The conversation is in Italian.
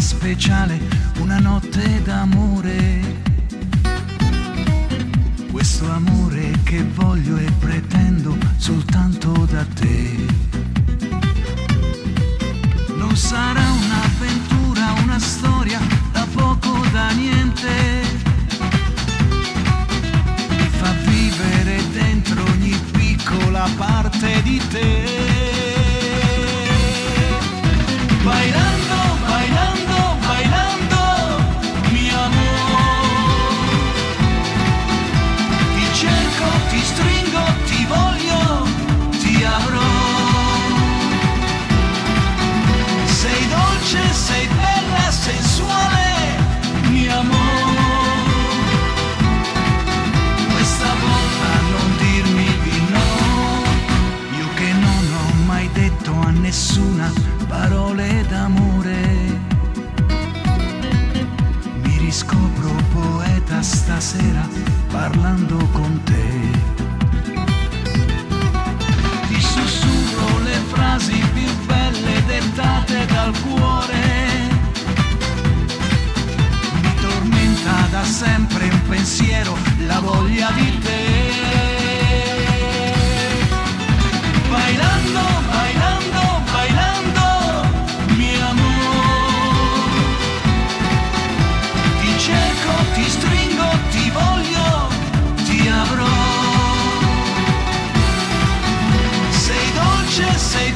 Speciale, una notte d'amore, questo amore che voglio e pretendo soltanto da te. Non sarà un'avventura, una storia da poco, da niente, mi fa vivere dentro ogni piccola parte di te. Bailando, bailando, bailando, mi amor, ti cerco, ti stringo, ti voglio, ti avrò. Sei dolce, sei bella, sensuale, mi amor. Questa volta non dirmi di no, io che non ho mai detto a nessuna parole d'amore. Mi riscopro poeta stasera parlando con te. Ti sussurro le frasi più belle dettate dal cuore. Mi tormenta da sempre un pensiero, la voglia di te. Bailando, bailando, bailando, cerco, ti stringo, ti voglio, ti avrò. Sei dolce, sei